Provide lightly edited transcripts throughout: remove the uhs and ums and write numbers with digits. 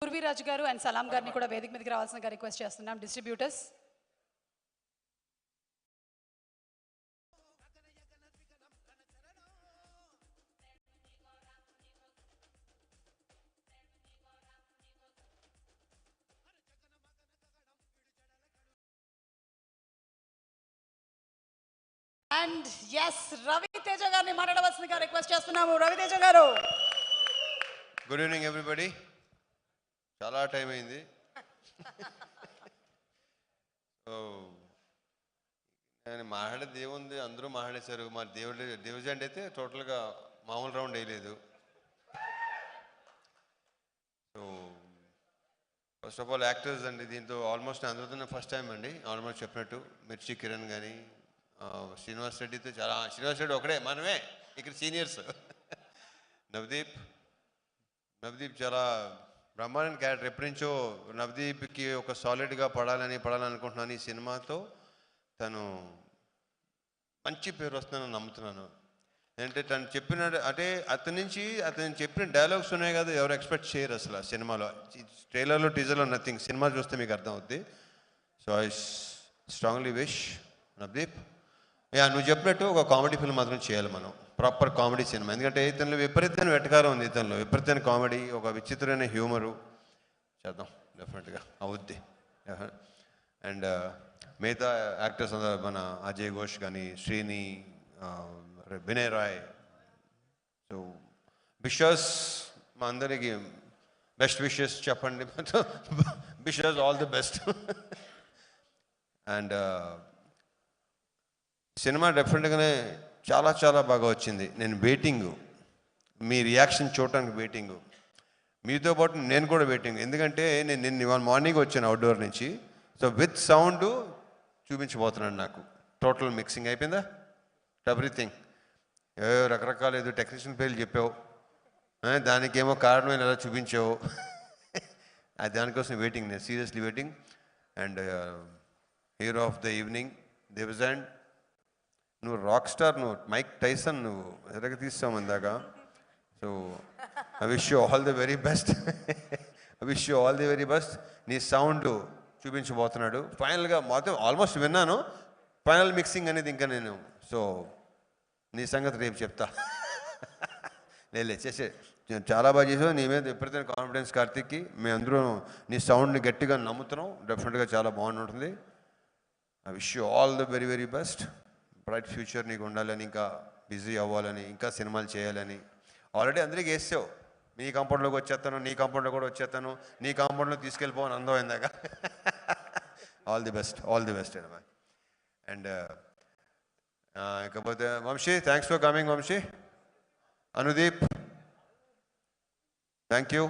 పూర్వీరాజు గారు అండ్ సలాం గారిని కూడా వేదిక మీదకి రావాల్సిన రిక్వెస్ట్ చేస్తున్నాం. డిస్ట్రిబ్యూటర్స్. అండ్ ఎస్ రవితేజ గారిని మాట్లాడవలసిందిగా రిక్వెస్ట్ చేస్తున్నాము. రవితేజ గారు. Good evening everybody. చాలా టైం అయింది. నేను మాట్లాడేది ఏముంది, అందరూ మాట్లాడేశారు. మా డివిజన్ అయితే టోటల్గా మామూలు రౌండ్ వేయలేదు. So first of all actors అండి, దీంతో ఆల్మోస్ట్ అందరితో ఫస్ట్ టైం అండి. ఆల్మోస్ట్ చెప్పినట్టు మిర్చి కిరణ్ కానీ శ్రీనివాస్ రెడ్డితో చాలా, శ్రీనివాస్ రెడ్డి ఒకడే, మనమే ఇక్కడ సీనియర్స్. నవదీప్ చాలా బ్రహ్మాండ క్యారెక్టర్. ఎప్పటి నుంచో నవదీప్కి ఒక సాలిడ్గా పడాలనుకుంటున్నాను. ఈ సినిమాతో తను మంచి పేరు వస్తుందని నమ్ముతున్నాను. అంటే తను చెప్పిన అంటే అతను చెప్పిన డైలాగ్స్ ఉన్నాయి కదా, ఎవరు ఎక్స్పెక్ట్ చేయరు అసలు ఆ సినిమాలో. ట్రైలర్లో టీజర్లో నథింగ్. సినిమా చూస్తే మీకు అర్థం అవుద్ది. So I strongly wish Navdeep, నువ్వు చెప్పినట్టు ఒక కామెడీ ఫిల్మ్ మాత్రం చేయాలి మనం, ప్రాపర్ కామెడీ సినిమా. ఎందుకంటే ఇతనిలో విపరీతమైన వెటకారం ఉంది, ఇతనిలో విపరీతమైన కామెడీ, ఒక విచిత్రమైన హ్యూమరు. చేద్దాం, డెఫినెట్గా అవుద్ది. అండ్ మిగతా యాక్టర్స్ అందరూ, మన అజయ్ ఘోష్ కానీ, శ్రీని, వినయ్ రాయ్. సో విషెస్, మా అందరికి బెస్ట్ విషెస్ చెప్పండి. Wishes all the best. And cinema డెఫినెట్గానే చాలా చాలా బాగా వచ్చింది. నేను వెయిటింగు, మీ రియాక్షన్ చూడటానికి వెయిటింగు, మీతో పాటు నేను కూడా వెయిటింగ్. ఎందుకంటే నేను ఇవాళ మార్నింగ్ వచ్చాను అవుట్డోర్ నుంచి. సో విత్ సౌండ్ చూపించబోతున్నాను. నాకు టోటల్ మిక్సింగ్ అయిపోయిందా, ఎవ్రీథింగ్. రకరకాల ఏదో టెక్నీషియన్ పేర్లు చెప్పావు, దానికేమో కారణమైన ఎలా చూపించావు. అది దానికోసం వెయిటింగ్, నేను seriously waiting. And hero of the evening Devajand, నువ్వు రాక్ స్టార్, నువ్వు మైక్ టైసన్, నువ్వు ఎరగ తీస్తావు అందాక. So I wish you all the very best. I wish you all the very best. నీ సౌండ్ చూపించబోతున్నాడు ఫైనల్గా. మొత్తం ఆల్మోస్ట్ విన్నాను, ఫైనల్ మిక్సింగ్ అనేది ఇంకా నేను. సో నీ సంగతి రేపు చెప్తా. చేసే చాలా బాగా చేసావు. నీ మీద ఎప్పుడైతే కాన్ఫిడెన్స్ కార్తిక్కి, మేము అందరూ నీ సౌండ్ని గట్టిగా నమ్ముతున్నాం. డెఫినెట్గా చాలా బాగుంటుంది. I wish you all the very very best. Bright future నీకు ఉండాలని, ఇంకా బిజీ అవ్వాలని, ఇంకా సినిమాలు చేయాలని. ఆల్రెడీ అందరికీ వేసావు, నీ కాంపౌండ్లోకి వచ్చేస్తాను, నీ కాంపౌండ్లో కూడా వచ్చేస్తాను, నీ కాంపౌండ్లో తీసుకెళ్ళిపోవని అందం అయిందాక. All the best, all the best అమ్మా. అండ్ ఇకపోతే Vamshi, thanks for coming Vamshi. Anudeep, thank you.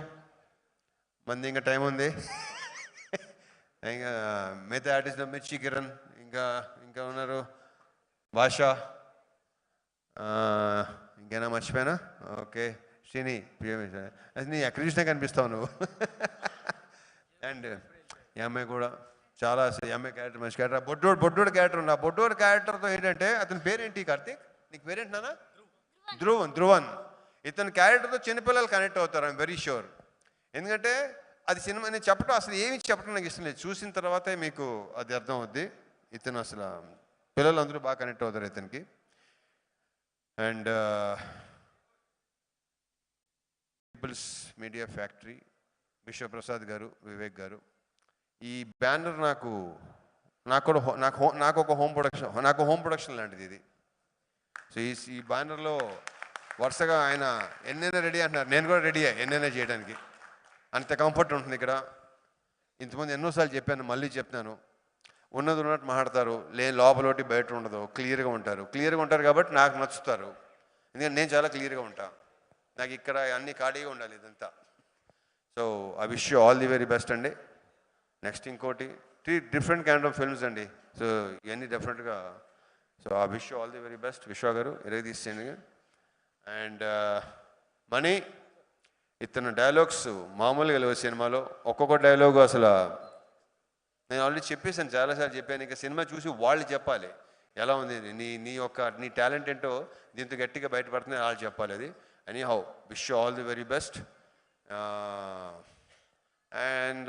మంది ఇంకా టైం ఉంది. ఇంకా మిగతా ఆర్టిస్ట్ మిర్చి కిరణ్, ఇంకా ఉన్నారు భాష, ఇంకేనా మర్చిపోయానా? ఓకే, శ్రీని, నీ ఎక్కడ చూసినా కనిపిస్తావు నువ్వు. అండ్ ఈ అమ్మాయి కూడా చాలా, ఈ అమ్మాయి క్యారెక్టర్ మంచి క్యారెక్టర్. బొడ్డోడు క్యారెక్టర్ ఉంది. ఆ బొడ్డోడు క్యారెక్టర్తో ఏంటంటే, అతని పేరేంటి కార్తీక్? నీకు పేరేంటి నాన్న? ధ్రువన్. ఇతని క్యారెక్టర్తో చిన్నపిల్లలు కనెక్ట్ అవుతారు, ఐఎమ్ వెరీ షూర్. ఎందుకంటే అది సినిమా నేను చెప్పడం, అసలు ఏమి చెప్పడం నాకు ఇష్టం లేదు. చూసిన తర్వాతే మీకు అది అర్థం అవుద్ది. ఇతను అసలు పిల్లలు అందరూ బాగా కనెక్ట్ అవుతారు ఇతనికి. And People's Media Factory, Vishwaprasad గారు, వివేక్ గారు. ఈ బ్యానర్ నాకు ఒక హోమ్ ప్రొడక్షన్ లాంటిది ఇది. సో ఈ బ్యానర్లో వరుసగా ఆయన ఎన్నైనా రెడీ అంటున్నారు, నేను కూడా రెడీ ఎన్నైనా చేయడానికి. అంత కంఫర్ట్ ఉంటుంది ఇక్కడ. ఇంతకుముందు ఎన్నోసార్లు చెప్పాను, మళ్ళీ చెప్తాను. ఉన్నది ఉన్నట్టు మాట్లాడతారు, లోపలోటి బయట ఉండదు, క్లియర్గా ఉంటారు కాబట్టి నాకు నచ్చుతారు. ఎందుకంటే నేను చాలా క్లియర్గా ఉంటాను. నాకు ఇక్కడ అన్ని ఖాళీగా ఉండాలి ఇదంతా. So I wish you all the very best అండి. నెక్స్ట్ ఇంకోటి 3 డిఫరెంట్ కైండ్ ఆఫ్ ఫిల్మ్స్ అండి. సో ఇవన్నీ డెఫినెట్గా. So I wish you all the very best. విశ్వ గారు ఎరగ తీసేయండి. అండ్ మనీ, ఇతను డైలాగ్స్ మామూలుగా లేవు సినిమాలో. ఒక్కొక్క డైలాగు అసలు నేను ఆల్రెడీ చెప్పేసాను, చాలాసార్లు చెప్పాను. ఇంకా సినిమా చూసి వాళ్ళు చెప్పాలి ఎలా ఉంది, నీ టాలెంట్ ఏంటో దీంతో గట్టిగా బయటపడుతుంది, వాళ్ళు చెప్పాలి అది. Any how wish you all the very best. and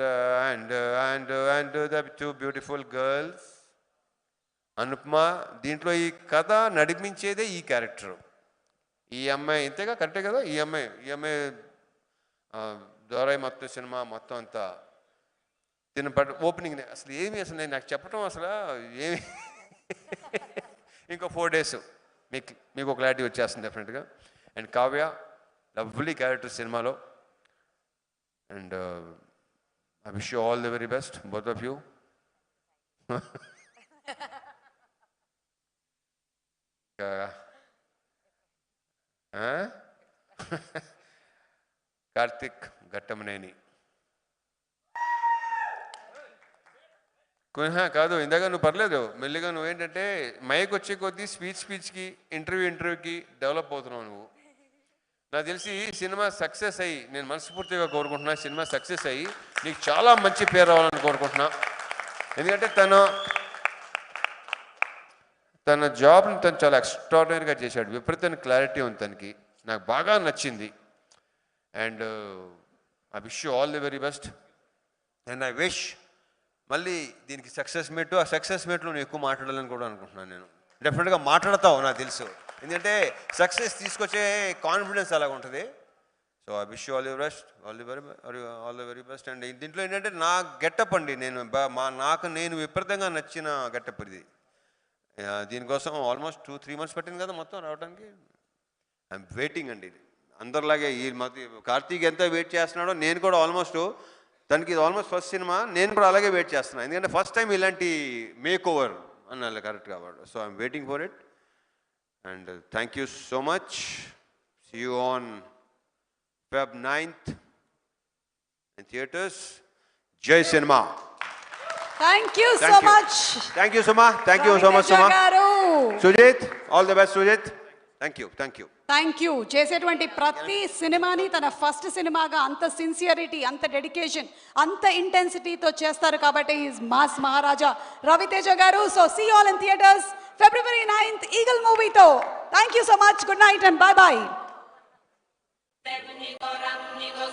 the two beautiful girls. Anupama దీంట్లో ఈ కథ నడిపించేదే ఈ క్యారెక్టర్. ఈ అమ్మాయి ఇంతేగా, కరెక్టే కదా? ఈ అమ్మాయి ద్వారా మొత్తం సినిమా మొత్తం అంతా ఓపెనింగ్ అసలు అసలు నేను నాకు చెప్పడం అసలు ఏమి ఇంకో 4 days మీకు క్లారిటీ వచ్చేస్తుంది డెఫినెట్గా. అండ్ కావ్య లవ్లీ క్యారెక్టర్ సినిమాలో. And I wish you all the very best both of you. Karthik Ghattamaneni కాదు, ఇందాక నువ్వు పర్లేదు మెల్లిగా, నువ్వేంటంటే మైక్ వచ్చే కొద్దీ స్పీచ్కి ఇంటర్వ్యూకి డెవలప్ అవుతున్నావు నువ్వు. నాకు తెలిసి సినిమా సక్సెస్ అయ్యి, నేను మనస్ఫూర్తిగా కోరుకుంటున్నా సినిమా సక్సెస్ అయ్యి నీకు చాలా మంచి పేరు రావాలని కోరుకుంటున్నా. ఎందుకంటే తన జాబ్ని తను చాలా ఎక్స్ట్రాడినరీగా చేశాడు. విపరీతమైన క్లారిటీ ఉంది తనకి, నాకు బాగా నచ్చింది. And I wish you all the very best. And I wish మళ్ళీ దీనికి సక్సెస్ మీట్, ఆ సక్సెస్ మీట్లో నేను ఎక్కువ మాట్లాడాలని కూడా అనుకుంటున్నాను. నేను డెఫినెట్గా మాట్లాడతావు నాకు తెలుసు, ఎందుకంటే సక్సెస్ తీసుకొచ్చే కాన్ఫిడెన్స్ అలాగ ఉంటుంది. So I wish you all the best, all the very best. And దీంట్లో ఏంటంటే నా గెటప్ అండి, నేను విపరీతంగా నచ్చిన గెటప్ ఇది. దీనికోసం ఆల్మోస్ట్ 2-3 months పట్టింది కదా మొత్తం రావడానికి. ఐఎమ్ వెయిటింగ్ అండి. అందరిలాగే ఈ కార్తీక్ ఎంత వెయిట్ చేస్తున్నాడో నేను కూడా ఆల్మోస్ట్, తనకి ఇది ఆల్మోస్ట్ ఫస్ట్ సినిమా, నేను కూడా అలాగే వెయిట్ చేస్తున్నాను. ఎందుకంటే ఫస్ట్ టైం ఇలాంటి మేక్ ఓవర్ అన్న కరెక్ట్ కాబట్టి. So I'm waiting for it. And thank you so much. See you on Feb 9th in theaters. Jai Cinema. Thank you so much. Thank you, Suma. Thank you so much, Suma. Sujit, all the best, Sujit. Thank you. Thank you. చేసేటువంటి ప్రతి సినిమాని తన first సినిమాగా అంత sincerity, అంత dedication, అంత ఇంటెన్సిటీతో చేస్తారు కాబట్టి is mass Maharaja Ravi Teja garu. So see all in theatres February 9th Eagle మూవీతో. Thank you so much. Good night and bye bye. Pewni go ram, ni go